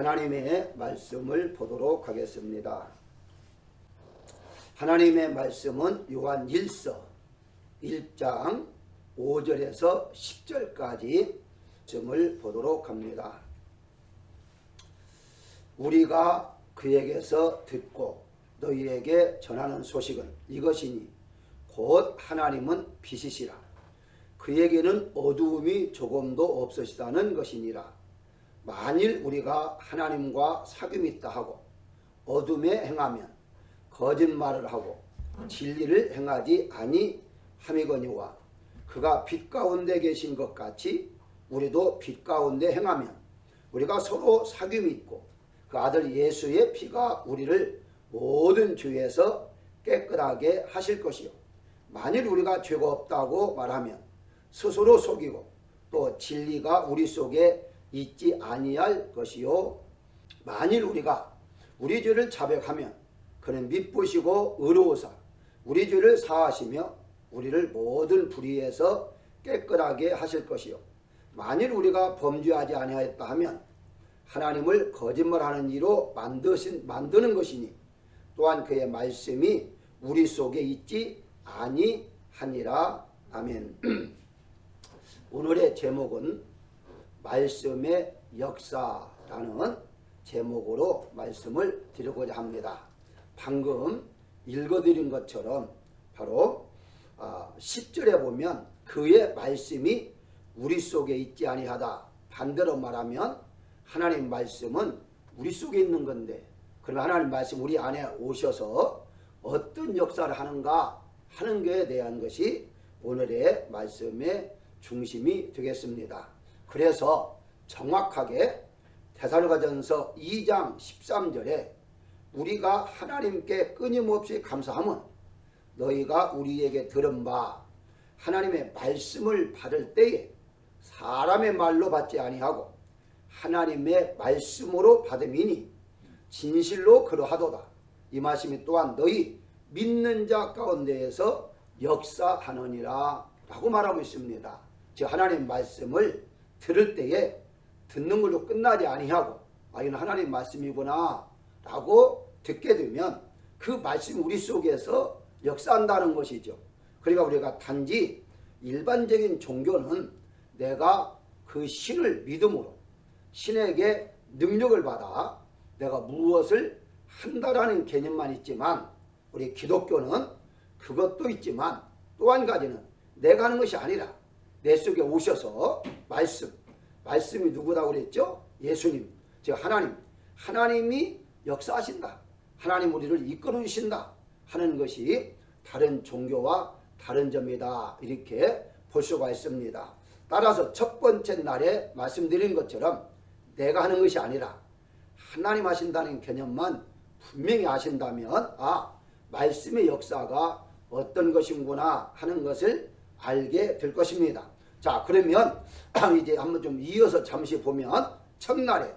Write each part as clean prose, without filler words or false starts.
하나님의 말씀을 보도록 하겠습니다. 하나님의 말씀은 요한 1서 1장 5절에서 10절까지 말씀을 보도록 합니다. 우리가 그에게서 듣고 너희에게 전하는 소식은 이것이니 곧 하나님은 빛이시라. 그에게는 어두움이 조금도 없으시다는 것이니라. 만일 우리가 하나님과 사귐이 있다 하고 어둠에 행하면 거짓말을 하고 진리를 행하지 아니함이거니와 그가 빛 가운데 계신 것 같이 우리도 빛 가운데 행하면 우리가 서로 사귐이 있고 그 아들 예수의 피가 우리를 모든 죄에서 깨끗하게 하실 것이요 만일 우리가 죄가 없다고 말하면 스스로 속이고 또 진리가 우리 속에 있지 아니할 것이요 만일 우리가 우리 죄를 자백하면 그는 미쁘시고 의로우사 우리 죄를 사하시며 우리를 모든 불의에서 깨끗하게 하실 것이요 만일 우리가 범죄하지 아니하였다 하면 하나님을 거짓말하는 이로 만드는 것이니 또한 그의 말씀이 우리 속에 있지 아니하니라. 아멘. 오늘의 제목은 말씀의 역사라는 제목으로 말씀을 드리고자 합니다. 방금 읽어드린 것처럼 바로 10절에 보면 그의 말씀이 우리 속에 있지 아니하다. 반대로 말하면 하나님 말씀은 우리 속에 있는 건데 그러면 하나님 말씀 우리 안에 오셔서 어떤 역사를 하는가 하는 것에 대한 것이 오늘의 말씀의 중심이 되겠습니다. 그래서 정확하게 데살로니가전서 2장 13절에 우리가 하나님께 끊임없이 감사함은 너희가 우리에게 들은 바 하나님의 말씀을 받을 때에 사람의 말로 받지 아니하고 하나님의 말씀으로 받음이니 진실로 그러하도다. 이 말씀이 또한 너희 믿는 자 가운데에서 역사하느니라 라고 말하고 있습니다. 즉 하나님 말씀을 들을 때에 듣는 걸로 끝나지 아니하고 이건 하나님 말씀이구나 라고 듣게 되면 그 말씀이 우리 속에서 역사한다는 것이죠. 그러니까 우리가 단지 일반적인 종교는 내가 그 신을 믿음으로 신에게 능력을 받아 내가 무엇을 한다라는 개념만 있지만 우리 기독교는 그것도 있지만 또 한 가지는 내가 하는 것이 아니라 내 속에 오셔서 말씀이 누구라고 그랬죠? 예수님, 즉 하나님이 역사하신다. 하나님 우리를 이끌어 주신다 하는 것이 다른 종교와 다른 점이다 이렇게 볼 수가 있습니다. 따라서 첫 번째 날에 말씀드린 것처럼 내가 하는 것이 아니라 하나님 하신다는 개념만 분명히 아신다면 말씀의 역사가 어떤 것인구나 하는 것을 알게 될 것입니다. 자, 그러면 이제 한번 좀 이어서 잠시 보면 첫날에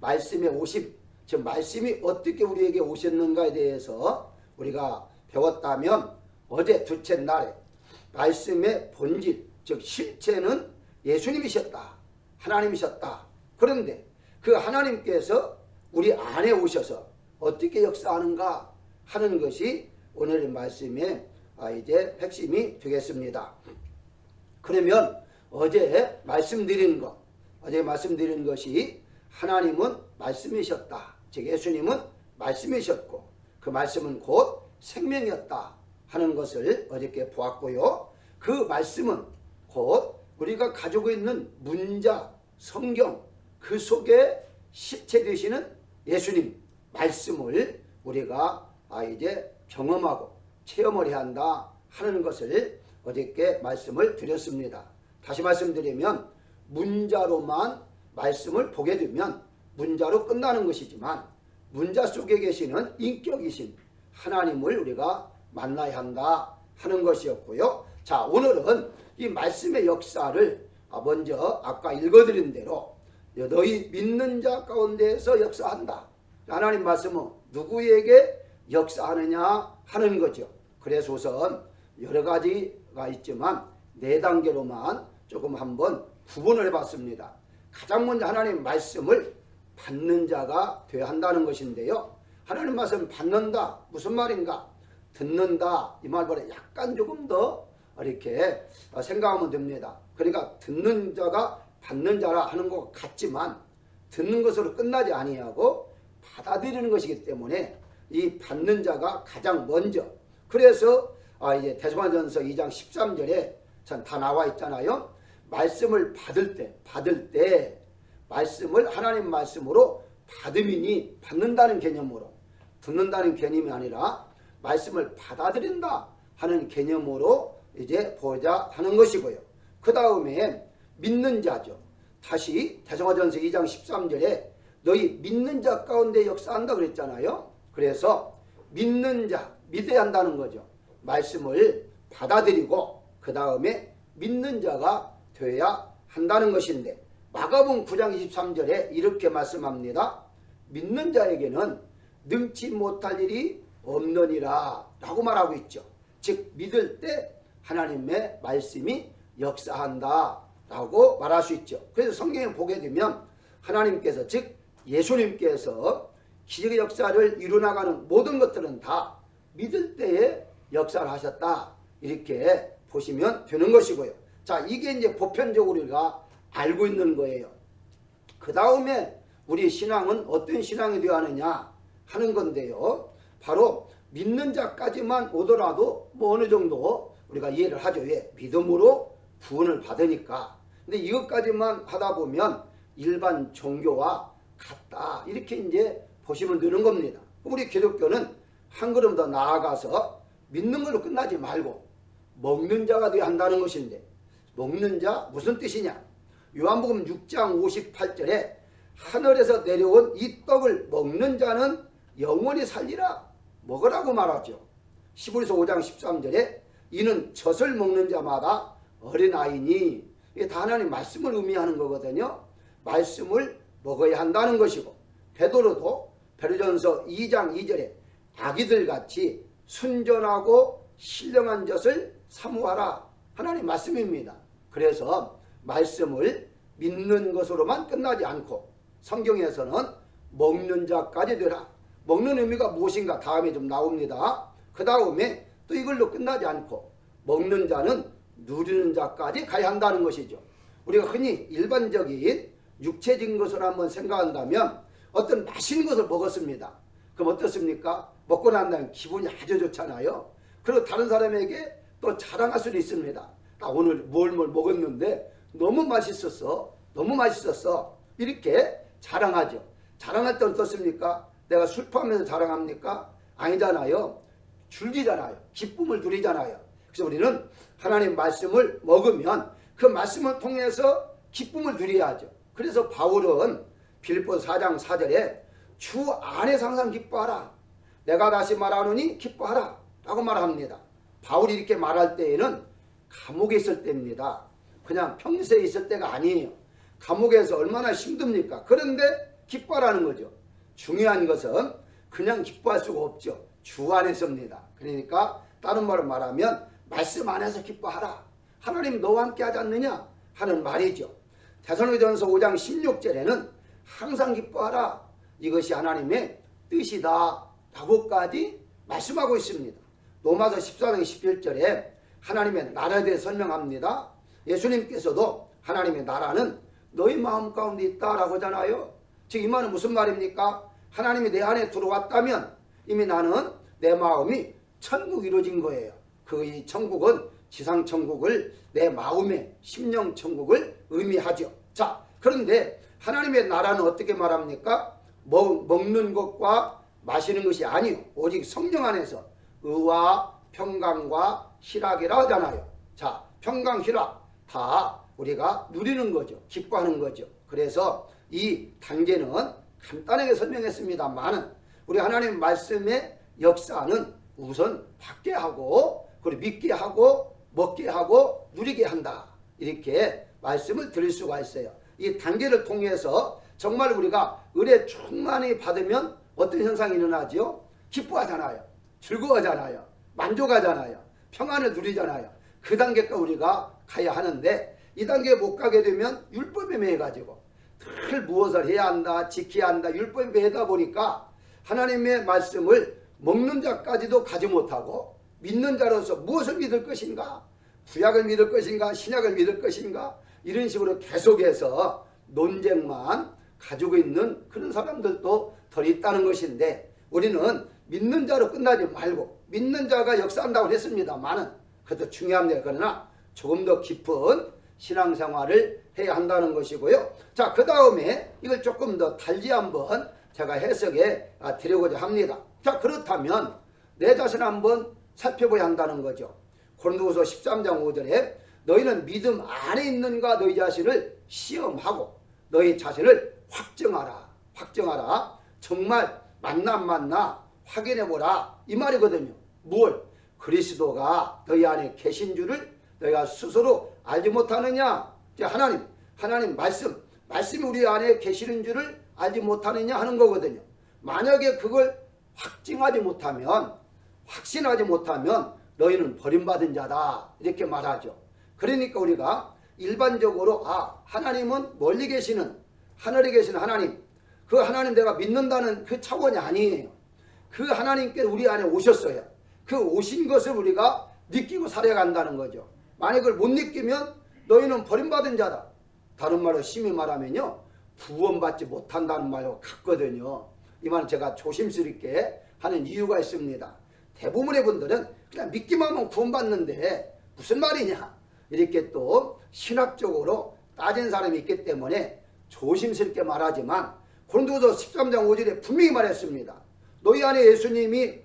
말씀의 오심, 즉 말씀이 어떻게 우리에게 오셨는가에 대해서 우리가 배웠다면 어제 둘째 날에 말씀의 본질, 즉 실체는 예수님이셨다. 하나님이셨다. 그런데 그 하나님께서 우리 안에 오셔서 어떻게 역사하는가 하는 것이 오늘의 말씀의 이제 핵심이 되겠습니다. 그러면 어제 말씀드린 것이 하나님은 말씀이셨다. 즉 예수님은 말씀이셨고 그 말씀은 곧 생명이었다 하는 것을 어저께 보았고요. 그 말씀은 곧 우리가 가지고 있는 문자, 성경 그 속에 실체 되시는 예수님 말씀을 우리가 이제 경험하고 체험을 해야 한다 하는 것을 어저께 말씀을 드렸습니다. 다시 말씀드리면 문자로만 말씀을 보게 되면 문자로 끝나는 것이지만 문자 속에 계시는 인격이신 하나님을 우리가 만나야 한다 하는 것이었고요. 자, 오늘은 이 말씀의 역사를 먼저 아까 읽어드린 대로 너희 믿는 자 가운데에서 역사한다. 하나님 말씀은 누구에게 역사하느냐 하는 거죠. 그래서 우선 여러 가지가 있지만 4단계로만 조금 한번 구분을 해봤습니다. 가장 먼저 하나님 말씀을 받는 자가 되어야 한다는 것인데요. 하나님 말씀 받는다 무슨 말인가? 듣는다 이 말보다 약간 조금 더 이렇게 생각하면 됩니다. 그러니까 듣는 자가 받는 자라 하는 것 같지만 듣는 것으로 끝나지 아니하고 받아들이는 것이기 때문에 이 받는 자가 가장 먼저. 그래서 이제 대성화전서 2장 13절에 참 다 나와 있잖아요. 말씀을 받을 때 말씀을 하나님 말씀으로 받음이니 받는다는 개념으로, 듣는다는 개념이 아니라 말씀을 받아들인다 하는 개념으로 이제 보자 하는 것이고요. 그 다음에 믿는 자죠. 다시 대성화전서 2장 13절에 너희 믿는 자 가운데 역사한다 그랬잖아요. 그래서 믿는 자, 믿어야 한다는 거죠. 말씀을 받아들이고 그 다음에 믿는 자가 되어야 한다는 것인데, 마가복음 9장 23절에 이렇게 말씀합니다. 믿는 자에게는 능치 못할 일이 없느니라 라고 말하고 있죠. 즉 믿을 때 하나님의 말씀이 역사한다 라고 말할 수 있죠. 그래서 성경에 보게 되면 하나님께서, 즉 예수님께서 기적의 역사를 이루어나가는 모든 것들은 다 믿을 때에 역사를 하셨다 이렇게 보시면 되는 것이고요. 자, 이게 이제 보편적으로 우리가 알고 있는 거예요. 그 다음에 우리 신앙은 어떤 신앙이 되어야 하느냐 하는 건데요. 바로 믿는 자까지만 오더라도 뭐 어느 정도 우리가 이해를 하죠. 왜? 믿음으로 구원을 받으니까. 근데 이것까지만 하다 보면 일반 종교와 같다 이렇게 이제 보시면 되는 겁니다. 우리 기독교는 한 걸음 더 나아가서 믿는 걸로 끝나지 말고 먹는 자가 되어야 한다는 것인데, 먹는 자 무슨 뜻이냐? 요한복음 6장 58절에 하늘에서 내려온 이 떡을 먹는 자는 영원히 살리라 먹으라고 말하죠. 히브리서 5장 13절에 이는 젖을 먹는 자마다 어린아이니, 이게 다 하나님 말씀을 의미하는 거거든요. 말씀을 먹어야 한다는 것이고, 베드로도 베드로전서 2장 2절에 아기들같이 순전하고 신령한 젖을 사모하라 하나님 말씀입니다. 그래서 말씀을 믿는 것으로만 끝나지 않고 성경에서는 먹는 자까지 되라. 먹는 의미가 무엇인가 다음에 좀 나옵니다. 그 다음에 또 이걸로 끝나지 않고 먹는 자는 누리는 자까지 가야 한다는 것이죠. 우리가 흔히 일반적인 육체적인 것을 한번 생각한다면 어떤 맛있는 것을 먹었습니다. 그럼 어떻습니까? 먹고 난 다음에 기분이 아주 좋잖아요. 그리고 다른 사람에게 또 자랑할 수도 있습니다. 나 오늘 뭘 먹었는데 너무 맛있었어. 너무 맛있었어. 이렇게 자랑하죠. 자랑할 때 어떻습니까? 내가 술 포함해서 자랑합니까? 아니잖아요. 즐기잖아요. 기쁨을 누리잖아요. 그래서 우리는 하나님 말씀을 먹으면 그 말씀을 통해서 기쁨을 누려야죠. 그래서 바울은 빌립보서 4장 4절에 주 안에서 항상 기뻐하라. 내가 다시 말하노니 기뻐하라 라고 말합니다. 바울이 이렇게 말할 때에는 감옥에 있을 때입니다. 그냥 평소에 있을 때가 아니에요. 감옥에서 얼마나 힘듭니까? 그런데 기뻐하라는 거죠. 중요한 것은 그냥 기뻐할 수가 없죠. 주 안에서입니다. 그러니까 다른 말로 말하면 말씀 안에서 기뻐하라. 하나님 너와 함께 하지 않느냐 하는 말이죠. 데살로니가전서 5장 16절에는 항상 기뻐하라. 이것이 하나님의 뜻이다 라고까지 말씀하고 있습니다. 로마서 14장 11절에 하나님의 나라에 대해 설명합니다. 예수님께서도 하나님의 나라는 너희 마음 가운데 있다라고 하잖아요. 즉 이 말은 무슨 말입니까? 하나님이 내 안에 들어왔다면 이미 나는 내 마음이 천국이 이루어진 거예요. 그 이 천국은 지상천국을, 내 마음의 심령천국을 의미하죠. 자, 그런데 하나님의 나라는 어떻게 말합니까? 먹는 것과 마시는 것이 아니요 오직 성령 안에서 의와 평강과 희락이라 하잖아요. 자, 평강, 희락 다 우리가 누리는 거죠. 기뻐하는 거죠. 그래서 이 단계는 간단하게 설명했습니다만 우리 하나님 말씀의 역사는 우선 받게 하고 그리고 믿게 하고 먹게 하고 누리게 한다. 이렇게 말씀을 드릴 수가 있어요. 이 단계를 통해서 정말 우리가 은혜 충만히 받으면 어떤 현상이 일어나죠? 기뻐하잖아요. 즐거워하잖아요. 만족하잖아요. 평안을 누리잖아요. 그 단계까지 우리가 가야 하는데 이 단계에 못 가게 되면 율법에 매여가지고 늘 무엇을 해야 한다, 지켜야 한다, 율법에 매다 보니까 하나님의 말씀을 먹는 자까지도 가지 못하고 믿는 자로서 무엇을 믿을 것인가, 구약을 믿을 것인가, 신약을 믿을 것인가, 이런 식으로 계속해서 논쟁만 가지고 있는 그런 사람들도 덜 있다는 것인데, 우리는 믿는 자로 끝나지 말고 믿는 자가 역사한다고 했습니다만은 그것도 중요합니다. 그러나 조금 더 깊은 신앙생활을 해야 한다는 것이고요. 자, 그 다음에 이걸 조금 더 달리 한번 제가 해석해 드리고자 합니다. 자, 그렇다면 내 자신을 한번 살펴봐야 한다는 거죠. 고린도후서 13장 5절에 너희는 믿음 안에 있는가 너희 자신을 시험하고 너희 자신을 확정하라. 정말 맞나 확인해보라, 이 말이거든요. 뭘? 그리스도가 너희 안에 계신 줄을 너희가 스스로 알지 못하느냐? 하나님 말씀이 우리 안에 계시는 줄을 알지 못하느냐 하는 거거든요. 만약에 그걸 확신하지 못하면 너희는 버림받은 자다, 이렇게 말하죠. 그러니까 우리가 일반적으로 하나님은 멀리 계시는, 하늘에 계시는 하나님, 그 하나님 내가 믿는다는 그 차원이 아니에요. 그 하나님께 우리 안에 오셨어요. 그 오신 것을 우리가 느끼고 살아간다는 거죠. 만약 그걸 못 느끼면 너희는 버림받은 자다. 다른 말로 심히 말하면요, 구원받지 못한다는 말과 같거든요. 이 말은 제가 조심스럽게 하는 이유가 있습니다. 대부분의 분들은 그냥 믿기만 하면 구원받는데 무슨 말이냐, 이렇게 또 신학적으로 따진 사람이 있기 때문에 조심스럽게 말하지만 고린도후서 13장 5절에 분명히 말했습니다. 너희 안에 예수님이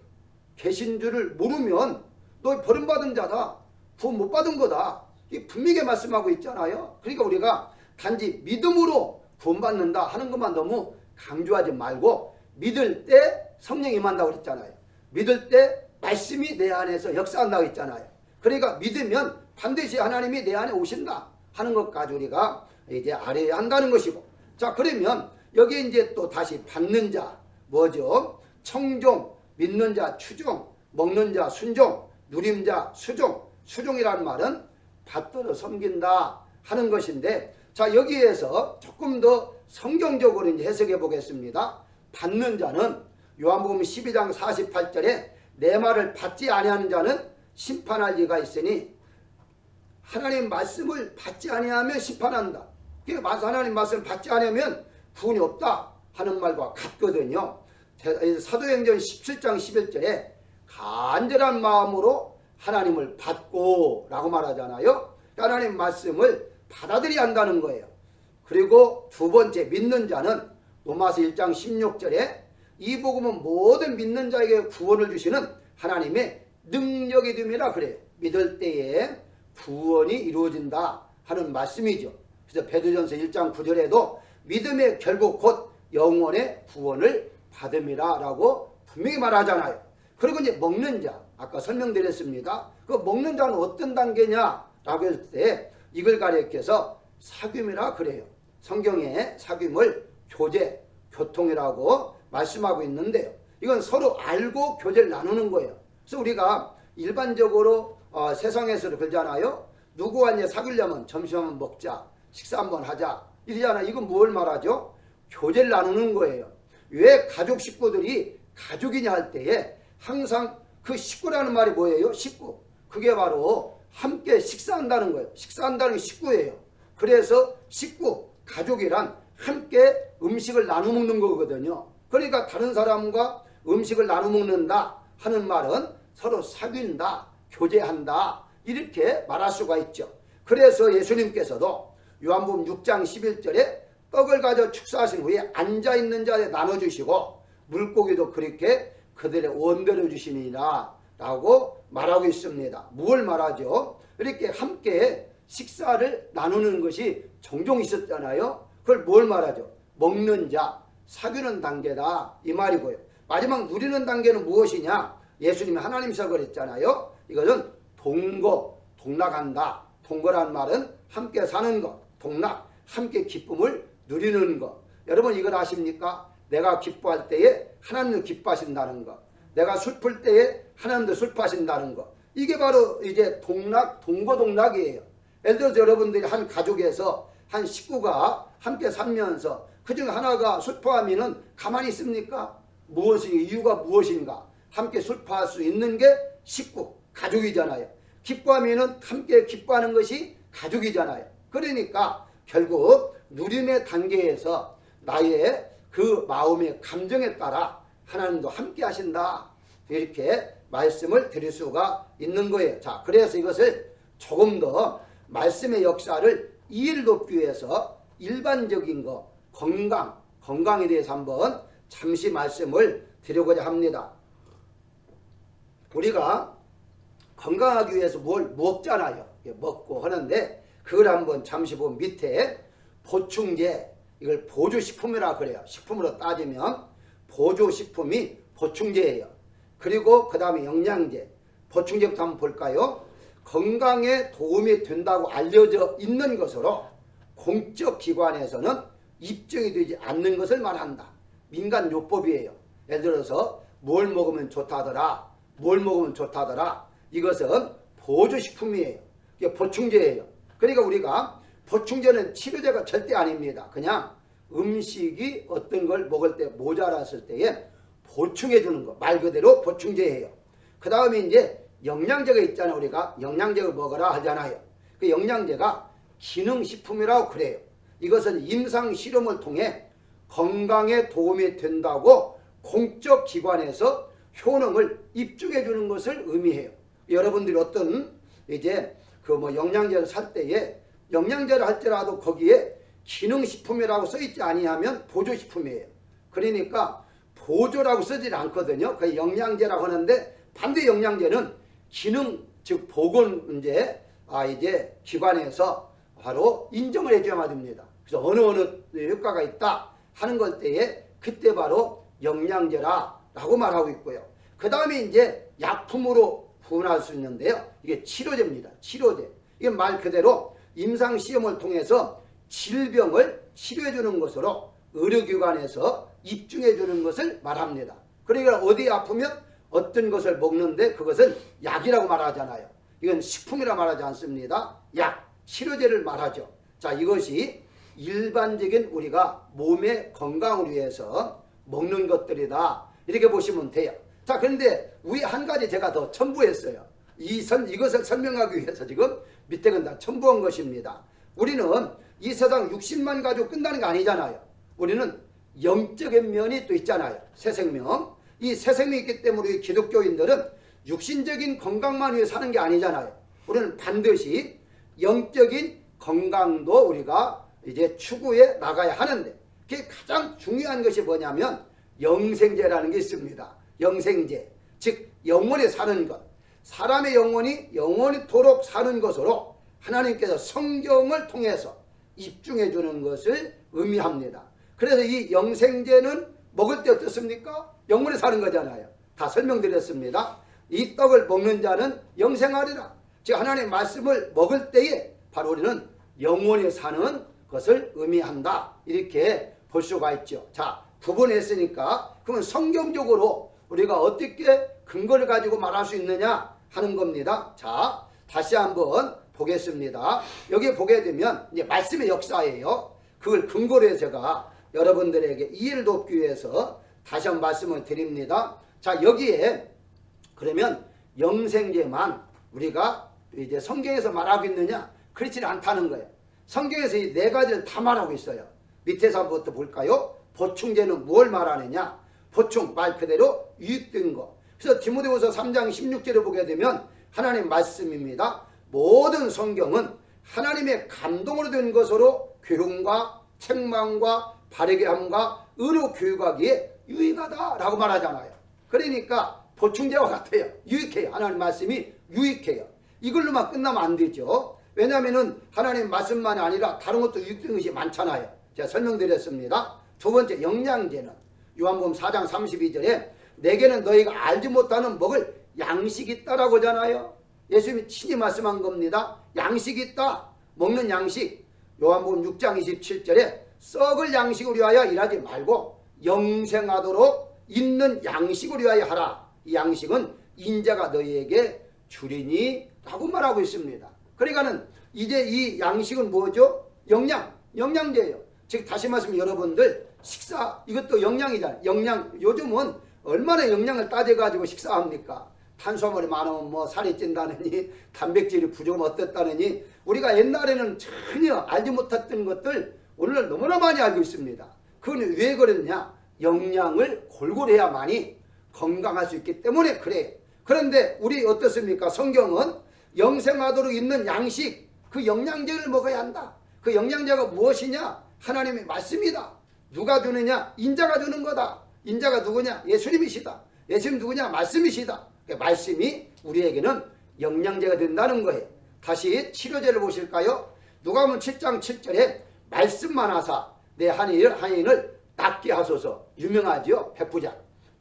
계신 줄을 모르면 너희 버림받은 자다, 구원 못 받은 거다, 이 분명히 말씀하고 있잖아요. 그러니까 우리가 단지 믿음으로 구원받는다 하는 것만 너무 강조하지 말고, 믿을 때 성령이 임한다고 그랬잖아요. 믿을 때 말씀이 내 안에서 역사한다고 했잖아요. 그러니까 믿으면 반드시 하나님이 내 안에 오신다 하는 것까지 우리가 이제 알아야 한다는 것이고, 자, 그러면 여기에 이제 또 다시 받는 자 뭐죠? 청종, 믿는 자 추종, 먹는 자 순종, 누림 자 수종. 수종이라는 말은 받들어 섬긴다 하는 것인데, 자, 여기에서 조금 더 성경적으로 이제 해석해 보겠습니다. 받는 자는 요한복음 12장 48절에 내 말을 받지 아니하는 자는 심판할 리가 있으니, 하나님 말씀을 받지 아니하면 심판한다. 하나님 말씀을 받지 않으면 구원이 없다 하는 말과 같거든요. 사도행전 17장 11절에 간절한 마음으로 하나님을 받고 라고 말하잖아요. 하나님 말씀을 받아들여야 한다는 거예요. 그리고 두 번째, 믿는 자는 로마서 1장 16절에 이 복음은 모든 믿는 자에게 구원을 주시는 하나님의 능력이 됨이라 그래요. 믿을 때에 구원이 이루어진다 하는 말씀이죠. 그래서 베드로전서 1장 9절에도 믿음의 결국 곧 영원의 구원을 받음이라 라고 분명히 말하잖아요. 그리고 이제 먹는 자, 아까 설명드렸습니다. 그 먹는 자는 어떤 단계냐 라고 했을 때 이걸 가리켜서 사귐이라 그래요. 성경에 사귐을 교제, 교통이라고 말씀하고 있는데요. 이건 서로 알고 교제를 나누는 거예요. 그래서 우리가 일반적으로 세상에서 그러잖아요. 누구와 이제 사귀려면 점심 한번 먹자, 식사 한번 하자 이러잖아요. 이건 뭘 말하죠? 교제를 나누는 거예요. 왜 가족 식구들이 가족이냐 할 때에 항상 그 식구라는 말이 뭐예요? 식구. 그게 바로 함께 식사한다는 거예요. 식사한다는 게 식구예요. 그래서 식구, 가족이란 함께 음식을 나눠 먹는 거거든요. 그러니까 다른 사람과 음식을 나눠 먹는다 하는 말은 서로 사귄다, 교제한다 이렇게 말할 수가 있죠. 그래서 예수님께서도 요한복음 6장 11절에 떡을 가져 축사하신 후에 앉아있는 자에 나눠주시고 물고기도 그렇게 그들의 원대로 주시니라 라고 말하고 있습니다. 뭘 말하죠? 이렇게 함께 식사를 나누는 것이 종종 있었잖아요. 그걸 뭘 말하죠? 먹는 자, 사귀는 단계다 이 말이고요. 마지막 누리는 단계는 무엇이냐? 예수님이 하나님이라고 그랬잖아요. 이것은 동락한다. 동거란 말은 함께 사는 것, 동락, 함께 기쁨을 누리는 것. 여러분 이걸 아십니까? 내가 기뻐할 때에 하나님도 기뻐하신다는 것, 내가 슬플 때에 하나님도 슬퍼하신다는 것. 이게 바로 이제 동거동락이에요. 예를 들어서 여러분들이 한 가족에서 한 식구가 함께 살면서 그중 하나가 슬퍼하면은 가만히 있습니까? 이유가 무엇인가? 함께 슬퍼할 수 있는 게 식구, 가족이잖아요. 기뻐하면은 함께 기뻐하는 것이 가족이잖아요. 그러니까 결국 누림의 단계에서 나의 그 마음의 감정에 따라 하나님도 함께 하신다. 이렇게 말씀을 드릴 수가 있는 거예요. 자, 그래서 이것을 조금 더 말씀의 역사를 이해를 돕기 위해서 일반적인 거, 건강에 대해서 한번 잠시 말씀을 드리고자 합니다. 우리가 건강하기 위해서 뭘 먹잖아요. 먹고 하는데 그걸 한번 잠시 보면 밑에 보충제, 이걸 보조식품이라 그래요. 식품으로 따지면 보조식품이 보충제예요. 그리고 그 다음에 영양제, 보충제부터 한번 볼까요? 건강에 도움이 된다고 알려져 있는 것으로 공적 기관에서는 입증이 되지 않는 것을 말한다. 민간요법이에요. 예를 들어서 뭘 먹으면 좋다더라, 뭘 먹으면 좋다더라. 이것은 보조식품이에요. 이게 보충제예요. 그러니까 우리가 보충제는 치료제가 절대 아닙니다. 그냥 음식이 어떤 걸 먹을 때 모자랐을 때에 보충해 주는 거, 말 그대로 보충제예요. 그 다음에 이제 영양제가 있잖아요. 우리가 영양제를 먹어라 하잖아요. 그 영양제가 기능식품이라고 그래요. 이것은 임상 실험을 통해 건강에 도움이 된다고 공적 기관에서 효능을 입증해 주는 것을 의미해요. 여러분들이 어떤 이제 그 영양제를 살 때에 영양제를 할지라도 거기에 기능식품이라고 써있지 아니하면 보조식품이에요. 그러니까 보조라고 쓰질 않거든요. 그 영양제라고 하는데 반대 영양제는 기능, 즉 보건제 이제 기관에서 바로 인정을 해줘야만 됩니다. 그래서 어느 효과가 있다 하는 걸 때에 그때 바로 영양제라고 말하고 있고요. 그 다음에 이제 약품으로 구분할 수 있는데요. 이게 치료제입니다. 치료제. 이게 말 그대로 임상시험을 통해서 질병을 치료해주는 것으로 의료기관에서 입증해주는 것을 말합니다. 그러니까 어디 아프면 어떤 것을 먹는데 그것은 약이라고 말하잖아요. 이건 식품이라 말하지 않습니다. 약, 치료제를 말하죠. 자, 이것이 일반적인 우리가 몸의 건강을 위해서 먹는 것들이다. 이렇게 보시면 돼요. 자, 그런데 위에 한 가지 제가 더 첨부했어요. 이것을 설명하기 위해서 지금 밑에 건 다 첨부한 것입니다. 우리는 이 세상 60만 가지고 끝나는 게 아니잖아요. 우리는 영적인 면이 또 있잖아요. 새 생명. 이 새 생명이 있기 때문에 우리 기독교인들은 육신적인 건강만 위해 사는 게 아니잖아요. 우리는 반드시 영적인 건강도 우리가 이제 추구해 나가야 하는데 그게 가장 중요한 것이 뭐냐면 영생제라는 게 있습니다. 영생제. 즉 영원히 사는 것. 사람의 영혼이 영원히도록 사는 것으로 하나님께서 성경을 통해서 입증해 주는 것을 의미합니다. 그래서 이 영생제는 먹을 때 어떻습니까? 영원히 사는 거잖아요. 다 설명드렸습니다. 이 떡을 먹는 자는 영생하리라. 즉 하나님의 말씀을 먹을 때에 바로 우리는 영원히 사는 것을 의미한다. 이렇게 볼 수가 있죠. 자, 구분했으니까 그러면 성경적으로 우리가 어떻게 근거를 가지고 말할 수 있느냐 하는 겁니다. 자, 다시 한번 보겠습니다. 여기 보게 되면 이제 말씀의 역사예요. 그걸 근거로 해서 제가 여러분들에게 이해를 돕기 위해서 다시 한번 말씀을 드립니다. 자, 여기에 그러면 영생제만 우리가 이제 성경에서 말하고 있느냐? 그렇지 않다는 거예요. 성경에서 이 네 가지를 다 말하고 있어요. 밑에서부터 볼까요? 보충제는 뭘 말하느냐? 보충, 말 그대로 유익된 거. 그래서 디모데후서 3장 16절을 보게 되면 하나님 말씀입니다. 모든 성경은 하나님의 감동으로 된 것으로 교훈과 책망과 바르게 함과 의로 교육하기에 유익하다라고 말하잖아요. 그러니까 보충제와 같아요. 유익해요. 하나님 말씀이 유익해요. 이걸로만 끝나면 안 되죠. 왜냐하면 하나님 말씀만이 아니라 다른 것도 유익된 것이 많잖아요. 제가 설명드렸습니다. 두 번째 영양제는 요한복음 4장 32절에 내게는 너희가 알지 못하는 먹을 양식이 있다라고 하잖아요. 예수님이 친히 말씀한 겁니다. 양식이 있다. 먹는 양식. 요한복음 6장 27절에 썩을 양식을 위하여 일하지 말고 영생하도록 있는 양식을 위하여 하라. 이 양식은 인자가 너희에게 주리니 라고 말하고 있습니다. 그러니까는 이제 이 양식은 뭐죠? 영양제예요. 즉 다시 말하면 여러분들 식사 이것도 영양이잖아요. 영양 요즘은 얼마나 영양을 따져가지고 식사합니까? 탄수화물이 많으면 뭐 살이 찐다느니 단백질이 부족하면 어떻다느니 우리가 옛날에는 전혀 알지 못했던 것들 오늘 너무나 많이 알고 있습니다. 그건 왜 그러냐? 영양을 골고루 해야만이 건강할 수 있기 때문에 그래요. 그런데 우리 어떻습니까? 성경은 영생하도록 있는 양식 그 영양제를 먹어야 한다. 그 영양제가 무엇이냐? 하나님의 말씀이다. 누가 주느냐? 인자가 주는 거다. 인자가 누구냐? 예수님이시다. 예수님 누구냐? 말씀이시다. 말씀이 우리에게는 영양제가 된다는 거예요. 다시 치료제를 보실까요? 누가복음 7장 7절에 말씀만 하사 내 한인을 낫게 하소서. 유명하죠?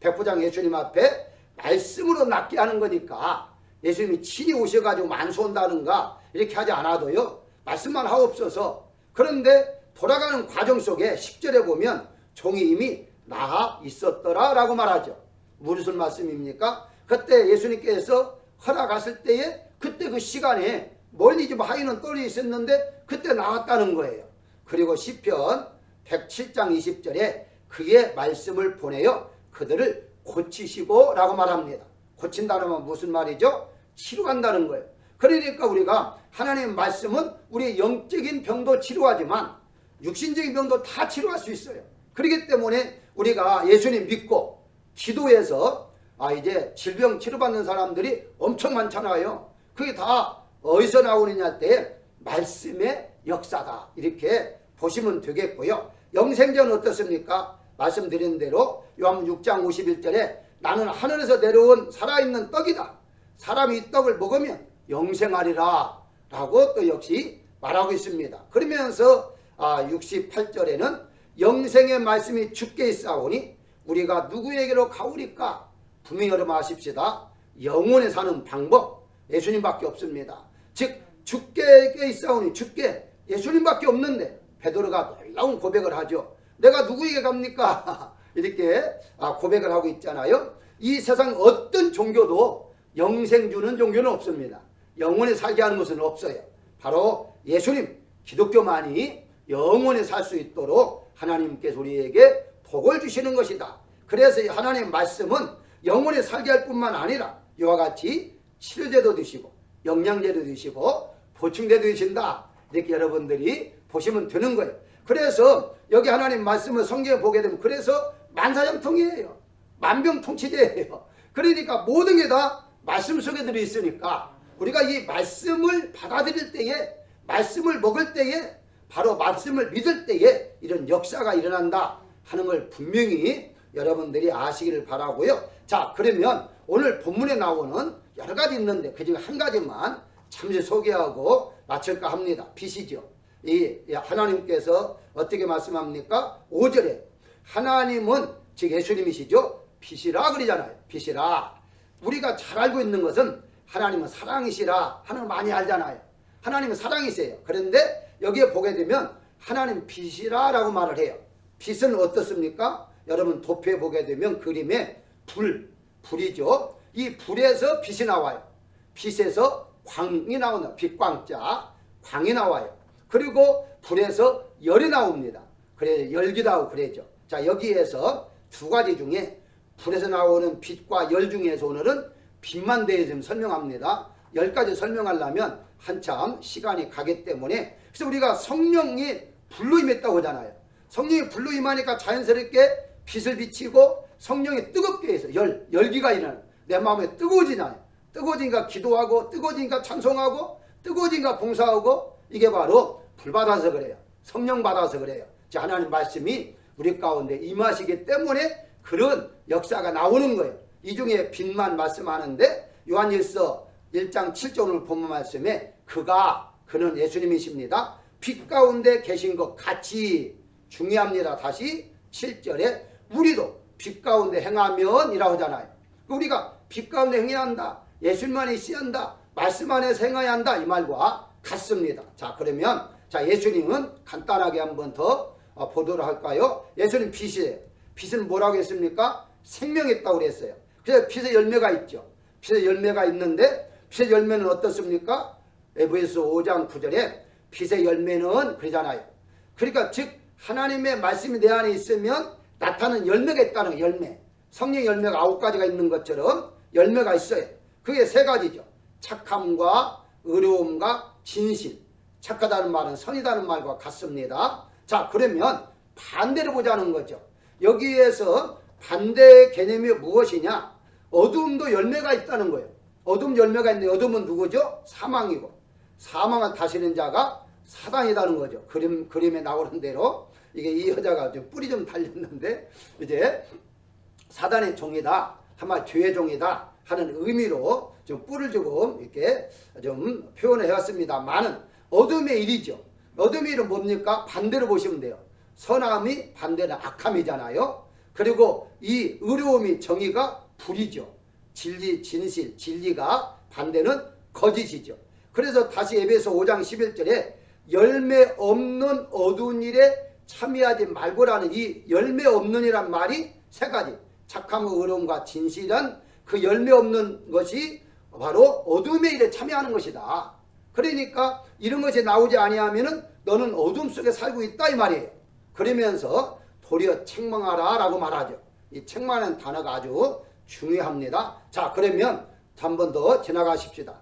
백부장 예수님 앞에 말씀으로 낫게 하는 거니까 예수님이 친히 오셔가지고 만수한다는가 이렇게 하지 않아도요. 말씀만 하옵소서. 그런데 돌아가는 과정 속에 10절에 보면 종이 이미 나아 있었더라 라고 말하죠. 무슨 말씀입니까? 그때 예수님께서 허락하실 때에 그때 그 시간에 멀리 좀 하인은 떨어져 있었는데 그때 나왔다는 거예요. 그리고 시편 107장 20절에 그의 말씀을 보내어 그들을 고치시고 라고 말합니다. 고친다는 건 무슨 말이죠? 치료한다는 거예요. 그러니까 우리가 하나님의 말씀은 우리의 영적인 병도 치료하지만 육신적인 병도 다 치료할 수 있어요. 그렇기 때문에 우리가 예수님 믿고 기도해서 이제 질병 치료받는 사람들이 엄청 많잖아요. 그게 다 어디서 나오느냐 할 때 말씀의 역사다. 이렇게 보시면 되겠고요. 영생제는 어떻습니까? 말씀드린 대로 요한복음 6장 51절에 나는 하늘에서 내려온 살아있는 떡이다. 사람이 이 떡을 먹으면 영생하리라 라고 또 역시 말하고 있습니다. 그러면서 68절에는 영생의 말씀이 주께 있사오니 우리가 누구에게로 가오리까? 분명히 여러분아십시다. 영원에 사는 방법 예수님밖에 없습니다. 즉 주께 있사오니 주께 예수님밖에 없는데 베드로가 놀라운 고백을 하죠. 내가 누구에게 갑니까? 이렇게 고백을 하고 있잖아요. 이 세상 어떤 종교도 영생 주는 종교는 없습니다. 영원히 살게 하는 것은 없어요. 바로 예수님 기독교만이 영원히 살 수 있도록 하나님께서 우리에게 복을 주시는 것이다. 그래서 하나님의 말씀은 영원히 살게 할 뿐만 아니라 이와 같이 치료제도 드시고 영양제도 드시고 보충제도 드신다. 이렇게 여러분들이 보시면 되는 거예요. 그래서 여기 하나님 말씀을 성경에 보게 되면 그래서 만사형통이에요. 만병통치제예요. 그러니까 모든 게 다 말씀 속에 들어있으니까 우리가 이 말씀을 받아들일 때에 말씀을 먹을 때에 바로 말씀을 믿을 때에 이런 역사가 일어난다 하는 걸 분명히 여러분들이 아시기를 바라고요. 자, 그러면 오늘 본문에 나오는 여러 가지 있는데 그중에 한 가지만 잠시 소개하고 마칠까 합니다. 빛이죠. 이 하나님께서 어떻게 말씀합니까? 5절에 하나님은 즉 예수님이시죠. 빛이라 그러잖아요. 빛이라. 우리가 잘 알고 있는 것은 하나님은 사랑이시라 하는 걸 많이 알잖아요. 하나님은 사랑이세요. 그런데 여기에 보게 되면 하나님 빛이라 라고 말을 해요. 빛은 어떻습니까? 여러분 도표에 보게 되면 그림에 불이죠. 이 불에서 빛이 나와요. 빛에서 광이 나온다. 빛광자 광이 나와요. 그리고 불에서 열이 나옵니다. 그래 열기도 하고 그래죠. 자, 여기에서 두 가지 중에 불에서 나오는 빛과 열 중에서 오늘은 빛만 대해 좀 설명합니다. 10가지 설명하려면 한참 시간이 가기 때문에 그래서 우리가 성령이 불로 임했다고 하잖아요. 성령이 불로 임하니까 자연스럽게 빛을 비치고 성령이 뜨겁게 해서 열기가 일어나요. 내 마음에 뜨거워지잖아요. 뜨거워지니까 기도하고 뜨거워지니까 찬송하고 뜨거워지니까 봉사하고 이게 바로 불 받아서 그래요. 성령 받아서 그래요. 자, 하나님 말씀이 우리 가운데 임하시기 때문에 그런 역사가 나오는 거예요. 이 중에 빛만 말씀하는데 요한일서 1장 7절 오늘 본문 말씀에 그는 예수님이십니다. 빛 가운데 계신 것 같이 중요합니다. 다시 7절에 우리도 빛 가운데 행하면 이라고 하잖아요. 우리가 빛 가운데 행해야 한다. 예수님만 있어야 한다. 말씀 안에서 행해야 한다. 이 말과 같습니다. 자, 그러면 예수님은 간단하게 한번 더 보도록 할까요? 예수님 빛이에요. 빛은 뭐라고 했습니까? 생명이 있다고 그랬어요. 그래서 빛의 열매가 있죠. 빛의 열매가 있는데 빛의 열매는 어떻습니까? 에베소 5장 9절에 빛의 열매는 그러잖아요. 그러니까 즉 하나님의 말씀이 내 안에 있으면 나타나는 열매가 있다는 거예요. 열매. 성령 열매가 9가지가 있는 것처럼 열매가 있어요. 그게 3가지죠. 착함과 의로움과 진실. 착하다는 말은 선이다는 말과 같습니다. 자, 그러면 반대로 보자는 거죠. 여기에서 반대의 개념이 무엇이냐? 어두움도 열매가 있다는 거예요. 어둠 열매가 있는데 어둠은 누구죠? 사망이고, 사망을 다스리는 자가 사단이라는 거죠. 그림에 나오는 대로 이게 이 여자가 좀 뿔이 좀 달렸는데 이제 사단의 종이다, 한마디 죄의 종이다 하는 의미로 좀 뿔을 조금 이렇게 좀 표현을 해왔습니다만은 어둠의 일이죠. 어둠의 일은 뭡니까? 반대로 보시면 돼요. 선함이 반대는 악함이잖아요. 그리고 이 의로움이 정의가 불이죠. 진리, 진실, 진리가 반대는 거짓이죠. 그래서 다시 에베소 5장 11절에 열매 없는 어두운 일에 참여하지 말고라는 이 열매 없는 이란 말이 3가지. 착함과 의로움과 진실은 그 열매 없는 것이 바로 어둠의 일에 참여하는 것이다. 그러니까 이런 것이 나오지 아니하면은 너는 어둠 속에 살고 있다 이 말이에요. 그러면서 도리어 책망하라 라고 말하죠. 이 책망하는 단어가 아주 중요합니다. 자, 그러면 한 번 더 지나가십시다.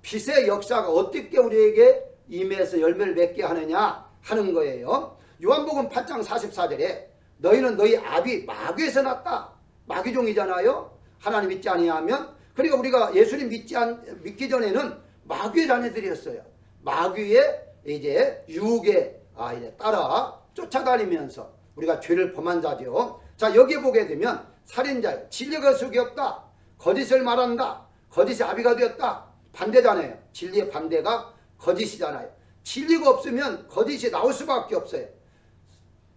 빛의 역사가 어떻게 우리에게 임해서 열매를 맺게 하느냐 하는 거예요. 요한복음 8장 44절에 너희는 너희 아비 마귀에서 났다. 마귀종이잖아요. 하나님 믿지 아니하면. 그러니까 우리가 예수님 믿기 전에는 마귀의 자녀들이었어요. 마귀의 이제 유혹에 이제 따라 쫓아다니면서 우리가 죄를 범한 자죠. 자, 여기에 보게 되면 살인자요, 진리가 속이 없다, 거짓을 말한다, 거짓이 아비가 되었다. 반대잖아요. 진리의 반대가 거짓이잖아요. 진리가 없으면 거짓이 나올 수밖에 없어요.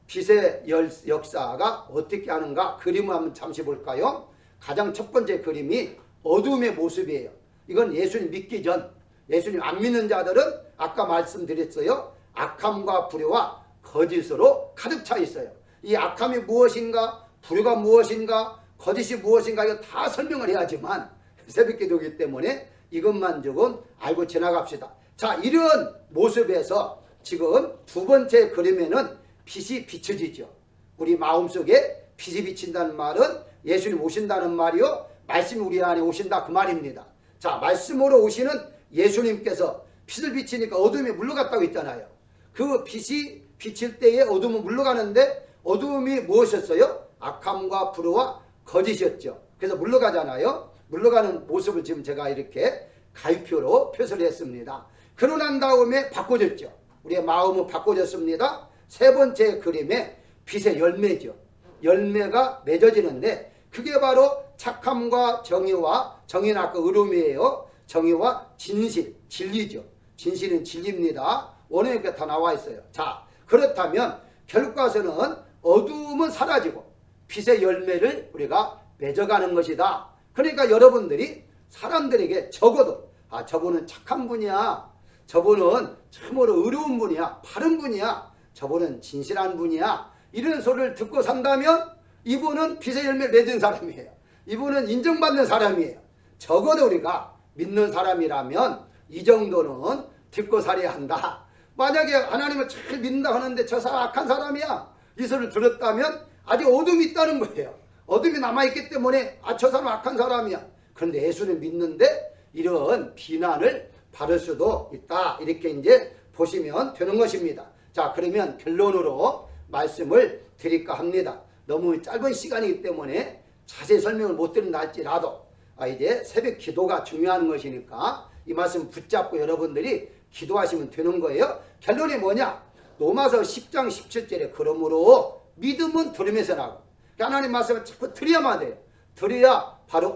빛의 역사가 어떻게 하는가 그림을 한번 잠시 볼까요? 가장 첫 번째 그림이 어둠의 모습이에요. 이건 예수님 믿기 전, 예수님 안 믿는 자들은 아까 말씀드렸어요. 악함과 불의와 거짓으로 가득 차 있어요. 이 악함이 무엇인가, 불의가 무엇인가, 거짓이 무엇인가 이거 다 설명을 해야지만 새벽기도이기 때문에 이것만 조금 알고 지나갑시다. 자, 이런 모습에서 지금 2번째 그림에는 빛이 비춰지죠. 우리 마음속에 빛이 비친다는 말은 예수님 오신다는 말이요, 말씀이 우리 안에 오신다 그 말입니다. 자, 말씀으로 오시는 예수님께서 빛을 비치니까 어둠이 물러갔다고 했잖아요. 그 빛이 비칠 때에 어둠은 물러가는데 어둠이 무엇이었어요? 악함과 불의와 거짓이었죠. 그래서 물러가잖아요. 물러가는 모습을 지금 제가 이렇게 가위표로 표시를 했습니다. 그러고 난 다음에 바꿔졌죠. 우리의 마음은 바꿔졌습니다. 3번째 그림에 빛의 열매죠. 열매가 맺어지는데 그게 바로 착함과 정의와, 정의는 아까 의로움이에요. 정의와 진실, 진리죠. 진실은 진리입니다. 원어에 다 나와 있어요. 자, 그렇다면 결과서는 어두움은 사라지고 빛의 열매를 우리가 맺어가는 것이다. 그러니까 여러분들이 사람들에게 적어도 저분은 착한 분이야, 저분은 참으로 의로운 분이야, 바른 분이야, 저분은 진실한 분이야, 이런 소리를 듣고 산다면 이분은 빛의 열매 맺은 사람이에요. 이분은 인정받는 사람이에요. 적어도 우리가 믿는 사람이라면 이 정도는 듣고 살아야 한다. 만약에 하나님을 잘 믿는다 하는데 저 사람 악한 사람이야, 이 소리를 들었다면 아직 어둠이 있다는 거예요. 어둠이 남아있기 때문에 저 사람 악한 사람이야. 그런데 예수를 믿는데 이런 비난을 받을 수도 있다. 이렇게 이제 보시면 되는 것입니다. 자, 그러면 결론으로 말씀을 드릴까 합니다. 너무 짧은 시간이기 때문에 자세히 설명을 못 드린다 할지라도 이제 새벽 기도가 중요한 것이니까 이 말씀 붙잡고 여러분들이 기도하시면 되는 거예요. 결론이 뭐냐? 로마서 10장 17절에 그러므로 믿음은 들음에서 나고, 하나님 말씀을 자꾸 들어야만 돼요. 들어야 바로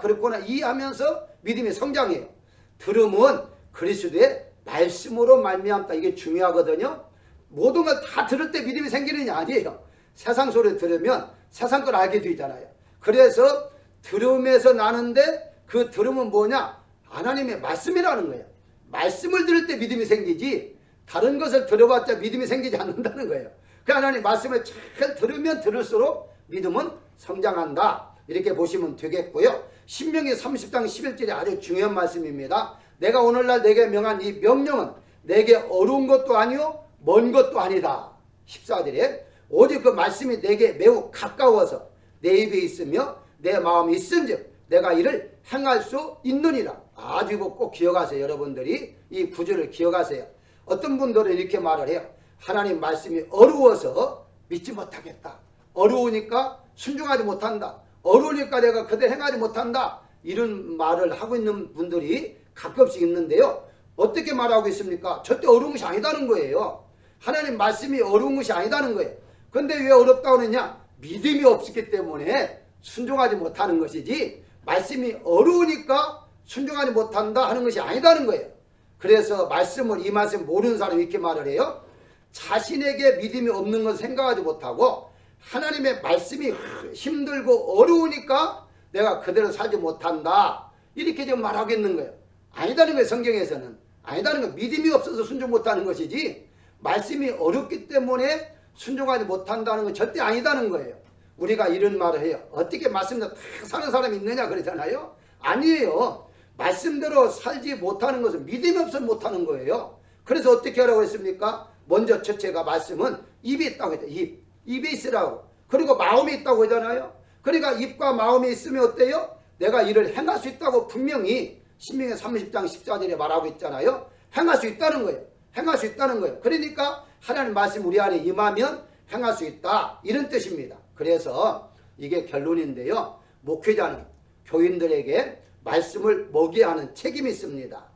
그렇구나 이해하면서 믿음이 성장해요. 들음은 그리스도의 말씀으로 말미암다. 이게 중요하거든요. 모든 걸 다 들을 때 믿음이 생기는 게 아니에요. 세상 소리 들으면 세상 걸 알게 되잖아요. 그래서 들음에서 나는데 그 들음은 뭐냐? 하나님의 말씀이라는 거예요. 말씀을 들을 때 믿음이 생기지 다른 것을 들어봤자 믿음이 생기지 않는다는 거예요. 그 하나님 말씀을 잘 들으면 들을수록 믿음은 성장한다. 이렇게 보시면 되겠고요. 신명기 30장 11절이 아주 중요한 말씀입니다. 내가 오늘날 내게 명한 이 명령은 내게 어려운 것도 아니요 먼 것도 아니다. 14절에 오직 그 말씀이 내게 매우 가까워서 내 입에 있으며 내 마음에 있은즉 내가 이를 행할 수 있느니라. 아주 이거 꼭 기억하세요. 여러분들이 이 구절을 기억하세요. 어떤 분들은 이렇게 말을 해요. 하나님 말씀이 어려워서 믿지 못하겠다. 어려우니까 순종하지 못한다. 어려우니까 내가 그대로 행하지 못한다. 이런 말을 하고 있는 분들이 가끔씩 있는데요. 어떻게 말하고 있습니까? 절대 어려운 것이 아니다는 거예요. 하나님 말씀이 어려운 것이 아니다는 거예요. 근데 왜 어렵다고 하느냐? 믿음이 없었기 때문에 순종하지 못하는 것이지 말씀이 어려우니까 순종하지 못한다 하는 것이 아니다는 거예요. 그래서 말씀을 이 말씀 모르는 사람이 이렇게 말을 해요. 자신에게 믿음이 없는 건 생각하지 못하고 하나님의 말씀이 힘들고 어려우니까 내가 그대로 살지 못한다. 이렇게 지금 말하고 있는 거예요. 아니다는 거예요. 성경에서는. 아니다는 거예요. 믿음이 없어서 순종 못하는 것이지 말씀이 어렵기 때문에 순종하지 못한다는 건 절대 아니다는 거예요. 우리가 이런 말을 해요. 어떻게 말씀대로 다 사는 사람이 있느냐 그러잖아요. 아니에요. 말씀대로 살지 못하는 것은 믿음이 없어서 못하는 거예요. 그래서 어떻게 하라고 했습니까? 먼저 첫째가 말씀은 입에 있다고 했죠. 입에 있으라고. 그리고 마음에 있다고 하잖아요. 그러니까 입과 마음에 있으면 어때요? 내가 이를 행할 수 있다고 분명히 신명기 30장 14절에 말하고 있잖아요. 행할 수 있다는 거예요. 행할 수 있다는 거예요. 그러니까 하나님 말씀 우리 안에 임하면 행할 수 있다. 이런 뜻입니다. 그래서 이게 결론인데요. 목회자는 교인들에게 말씀을 먹여야 하는 책임이 있습니다.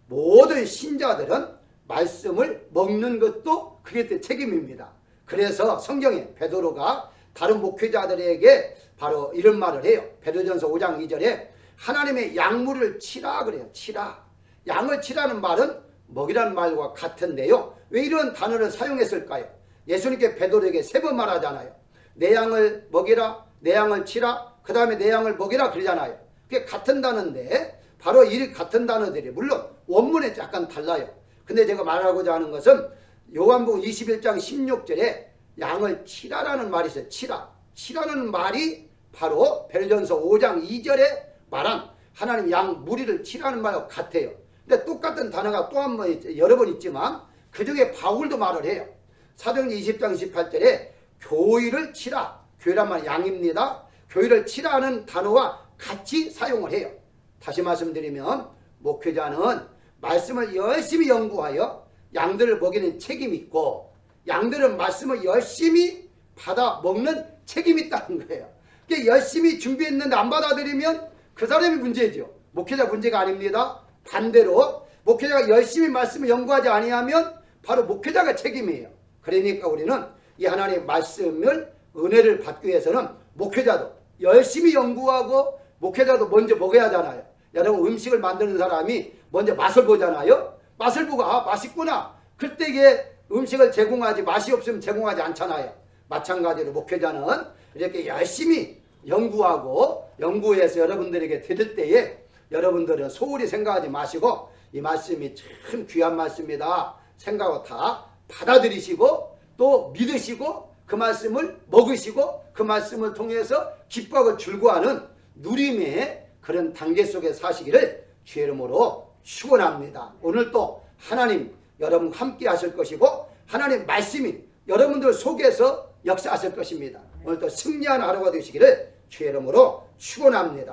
모든 신자들은 말씀을 먹는 것도 그게 책임입니다. 그래서 성경에 베드로가 다른 목회자들에게 바로 이런 말을 해요. 베드로전서 5장 2절에 하나님의 양물을 치라 그래요. 치라. 양을 치라는 말은 먹이라는 말과 같은데요. 왜 이런 단어를 사용했을까요? 예수님께 베드로에게 3번 말하잖아요. 내 양을 먹이라, 내 양을 치라, 그 다음에 내 양을 먹이라 그러잖아요. 그게 같은 단어인데 바로 이 같은 단어들이 물론 원문에 약간 달라요. 근데 제가 말하고자 하는 것은 요한복음 21장 16절에 양을 치라라는 말이 있어요. 치라. 치라는 말이 바로 베드로전서 5장 2절에 말한 하나님 양 무리를 치라는 말과 같아요. 근데 똑같은 단어가 또 한 번 여러 번 있지만 그 중에 바울도 말을 해요. 사도행전 20장 28절에 교회를 치라. 교회란 말은 양입니다. 교회를 치라는 단어와 같이 사용을 해요. 다시 말씀드리면 목회자는 말씀을 열심히 연구하여 양들을 먹이는 책임이 있고 양들은 말씀을 열심히 받아 먹는 책임이 있다는 거예요. 그러니까 열심히 준비했는데 안 받아들이면 그 사람이 문제죠. 목회자 문제가 아닙니다. 반대로 목회자가 열심히 말씀을 연구하지 아니하면 바로 목회자가 책임이에요. 그러니까 우리는 이 하나님의 말씀을 은혜를 받기 위해서는 목회자도 열심히 연구하고 목회자도 먼저 먹어야 하잖아요. 여러분 음식을 만드는 사람이 먼저 맛을 보잖아요. 맛을 보고 아 맛있구나. 그때에 음식을 제공하지 맛이 없으면 제공하지 않잖아요. 마찬가지로 목회자는 이렇게 열심히 연구하고 연구해서 여러분들에게 드릴 때에 여러분들은 소홀히 생각하지 마시고 이 말씀이 참 귀한 말씀이다 생각하고 다 받아들이시고 또 믿으시고 그 말씀을 먹으시고 그 말씀을 통해서 기뻐하고 즐거워하는 누림의 그런 단계 속에 사시기를 주의 이름으로 축원합니다. 오늘도 하나님 여러분 함께 하실 것이고 하나님 말씀이 여러분들 속에서 역사하실 것입니다. 오늘도 승리하는 하루가 되시기를 주의 이름으로 축원합니다.